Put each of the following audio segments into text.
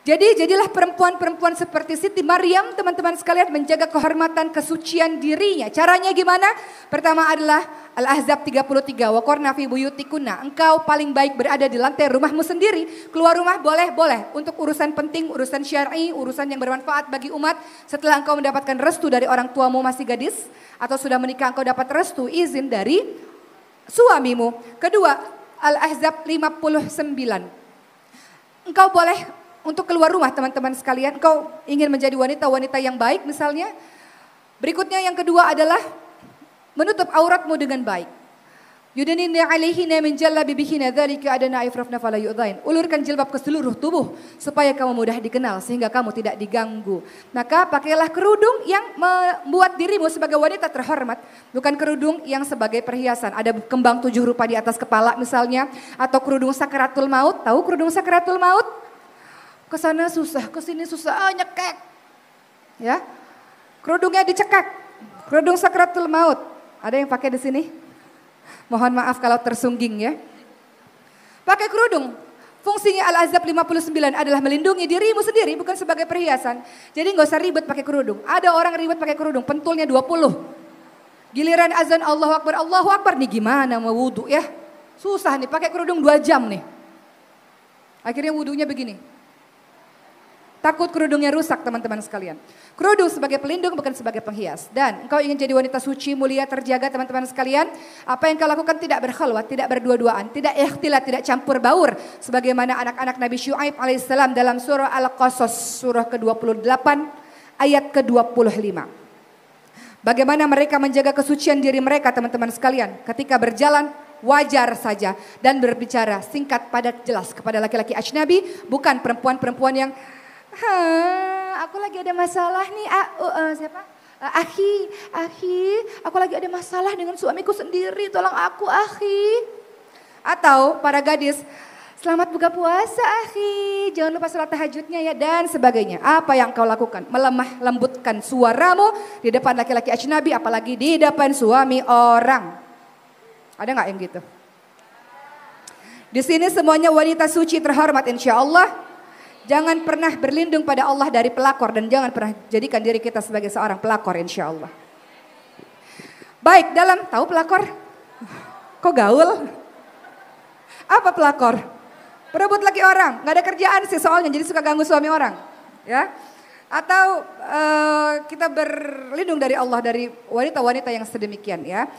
Jadi jadilah perempuan-perempuan seperti Siti Maryam, teman-teman sekalian, menjaga kehormatan kesucian dirinya. Caranya gimana? Pertama adalah Al-Ahzab 33, waqarna fi buyutikunna. Engkau paling baik berada di lantai rumahmu sendiri. Keluar rumah boleh untuk urusan penting, urusan syar'i, urusan yang bermanfaat bagi umat. Setelah engkau mendapatkan restu dari orang tuamu masih gadis atau sudah menikah, engkau dapat restu izin dari suamimu. Kedua, Al-Ahzab 59. Engkau boleh untuk keluar rumah, teman-teman sekalian, engkau ingin menjadi wanita-wanita yang baik misalnya. Berikutnya yang kedua adalah menutup auratmu dengan baik. Yudnina 'alaihina min jalabibihinna dzalika adana ifrafna fala yu'dhain. Ulurkan jilbab ke seluruh tubuh supaya kamu mudah dikenal sehingga kamu tidak diganggu. Maka pakailah kerudung yang membuat dirimu sebagai wanita terhormat, bukan kerudung yang sebagai perhiasan. Ada kembang 7 rupa di atas kepala misalnya, atau kerudung sakaratul maut. Tahu kerudung sakaratul maut? Kesana susah, kesini susah, nyekek. Ya, kerudungnya dicekak, kerudung sakratul maut. Ada yang pakai di sini? Mohon maaf kalau tersungging ya. Pakai kerudung. Fungsinya Al-Ahzab 59 adalah melindungi dirimu sendiri, bukan sebagai perhiasan. Jadi nggak usah ribet pakai kerudung. Ada orang ribet pakai kerudung, pentulnya 20. Giliran azan Allahu Akbar nih gimana mau wudhu ya? Susah nih, pakai kerudung 2 jam nih. Akhirnya wudhunya begini. Takut kerudungnya rusak, teman-teman sekalian. Kerudung sebagai pelindung, bukan sebagai penghias. Dan engkau ingin jadi wanita suci, mulia, terjaga, teman-teman sekalian. Apa yang kau lakukan tidak berkhalwat, tidak berdua-duaan, tidak ikhtilat, tidak campur baur. Sebagaimana anak-anak Nabi Syuaib alaihissalam dalam surah Al-Qasas, surah ke-28, ayat ke-25. Bagaimana mereka menjaga kesucian diri mereka, teman-teman sekalian. Ketika berjalan, wajar saja. Dan berbicara singkat, padat, jelas kepada laki-laki ajnabi. Bukan perempuan-perempuan yang aku lagi ada masalah nih, siapa? Akhi, aku lagi ada masalah dengan suamiku sendiri, tolong aku akhi. Atau para gadis, selamat buka puasa akhi, jangan lupa sholat tahajudnya ya, dan sebagainya. Apa yang kau lakukan? Melemah lembutkan suaramu di depan laki-laki ajnabi, apalagi di depan suami orang. Ada nggak yang gitu? Di sini semuanya wanita suci terhormat insya Allah. Jangan pernah berlindung pada Allah dari pelakor dan jangan pernah jadikan diri kita sebagai seorang pelakor insya Allah. Baik, tahu pelakor? Kok gaul? Apa pelakor? Perebut laki orang, nggak ada kerjaan sih soalnya, jadi suka ganggu suami orang, ya. Atau kita berlindung dari Allah dari wanita-wanita yang sedemikian, ya.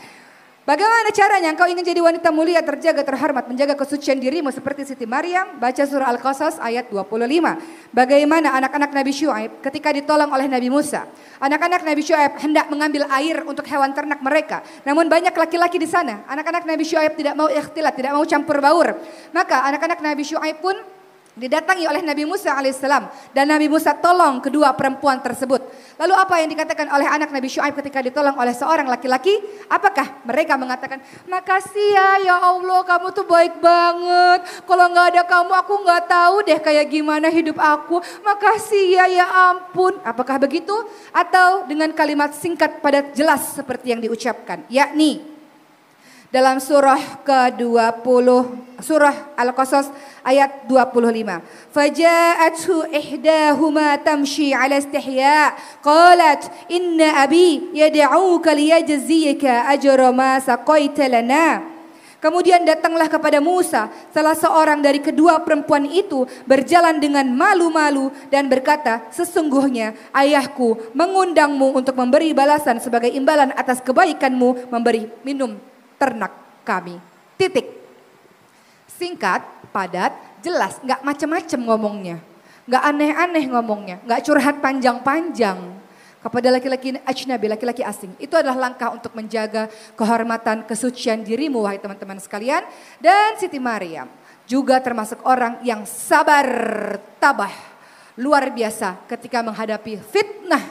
Bagaimana caranya engkau ingin jadi wanita mulia, terjaga, terhormat, menjaga kesucian dirimu seperti Siti Maryam? Baca surah Al-Qasas ayat 25. Bagaimana anak-anak Nabi Syuaib ketika ditolong oleh Nabi Musa. Anak-anak Nabi Syuaib hendak mengambil air untuk hewan ternak mereka. Namun banyak laki-laki di sana. Anak-anak Nabi Syuaib tidak mau ikhtilat, tidak mau campur baur. Maka anak-anak Nabi Syuaib pun didatangi oleh Nabi Musa alaihissalam dan Nabi Musa tolong kedua perempuan tersebut. Lalu apa yang dikatakan oleh anak Nabi Syuaib ketika ditolong oleh seorang laki-laki? Apakah mereka mengatakan, makasih ya Allah kamu tuh baik banget. Kalau nggak ada kamu aku nggak tahu deh kayak gimana hidup aku. Makasih ya ampun. Apakah begitu? Atau dengan kalimat singkat padat jelas seperti yang diucapkan, yakni dalam surah ke-20, surah Al-Qasas ayat 25. Faja'athu ihdahuma tamshi 'ala istihya qalat inna abi yad'uka liyajziyaka ajra ma saqaita lana. Kemudian datanglah kepada Musa salah seorang dari kedua perempuan itu berjalan dengan malu-malu dan berkata, sesungguhnya ayahku mengundangmu untuk memberi balasan sebagai imbalan atas kebaikanmu memberi minum ternak kami. Titik. Singkat, padat, jelas, nggak macam-macam ngomongnya, nggak aneh-aneh ngomongnya, nggak curhat panjang-panjang kepada laki-laki ajnabi, laki-laki asing. Itu adalah langkah untuk menjaga kehormatan kesucian dirimu, wahai teman-teman sekalian. Dan Siti Maryam juga termasuk orang yang sabar, tabah, luar biasa ketika menghadapi fitnah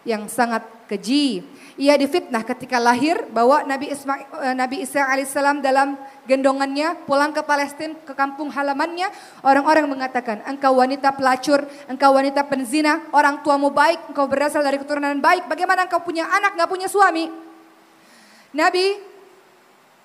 yang sangat keji. Ia difitnah ketika lahir bahwa Nabi Isa alaihissalam dalam gendongannya pulang ke Palestina, ke kampung halamannya. Orang-orang mengatakan, engkau wanita pelacur, engkau wanita penzina, orang tuamu baik, engkau berasal dari keturunan baik. Bagaimana engkau punya anak, gak punya suami? Nabi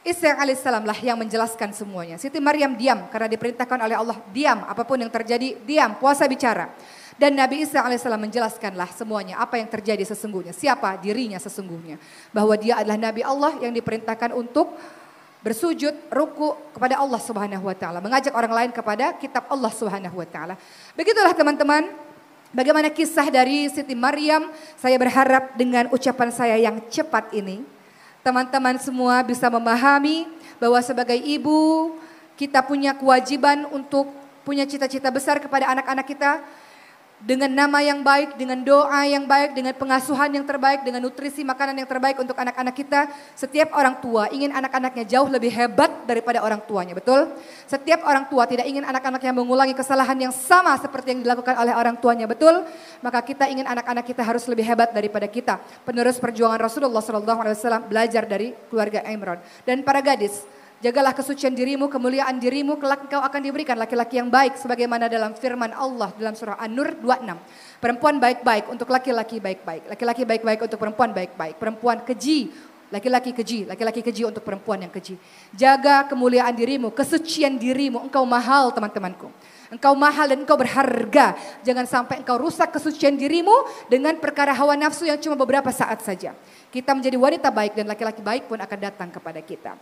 Isa alaihissalam lah yang menjelaskan semuanya. Siti Maryam diam karena diperintahkan oleh Allah diam, apapun yang terjadi diam, puasa bicara. Dan Nabi Isa alaihissalam menjelaskanlah semuanya apa yang terjadi sesungguhnya, siapa dirinya sesungguhnya. Bahwa dia adalah Nabi Allah yang diperintahkan untuk bersujud, ruku kepada Allah Subhanahu wa taala, mengajak orang lain kepada kitab Allah Subhanahu wa taala. Begitulah teman-teman, bagaimana kisah dari Siti Maryam. Saya berharap dengan ucapan saya yang cepat ini, teman-teman semua bisa memahami bahwa sebagai ibu kita punya kewajiban untuk punya cita-cita besar kepada anak-anak kita. Dengan nama yang baik, dengan doa yang baik, dengan pengasuhan yang terbaik, dengan nutrisi makanan yang terbaik untuk anak-anak kita. Setiap orang tua ingin anak-anaknya jauh lebih hebat daripada orang tuanya, betul? Setiap orang tua tidak ingin anak-anaknya mengulangi kesalahan yang sama seperti yang dilakukan oleh orang tuanya, betul? Maka kita ingin anak-anak kita harus lebih hebat daripada kita. Penerus perjuangan Rasulullah SAW belajar dari keluarga Imran. Dan para gadis, jagalah kesucian dirimu, kemuliaan dirimu, kelak engkau akan diberikan laki-laki yang baik sebagaimana dalam firman Allah dalam surah An-Nur 26. Perempuan baik-baik untuk laki-laki baik-baik, laki-laki baik-baik untuk perempuan baik-baik, perempuan keji, laki-laki keji untuk perempuan yang keji. Jaga kemuliaan dirimu, kesucian dirimu, engkau mahal teman-temanku. Engkau mahal dan engkau berharga. Jangan sampai engkau rusak kesucian dirimu dengan perkara hawa nafsu yang cuma beberapa saat saja. Kita menjadi wanita baik dan laki-laki baik pun akan datang kepada kita.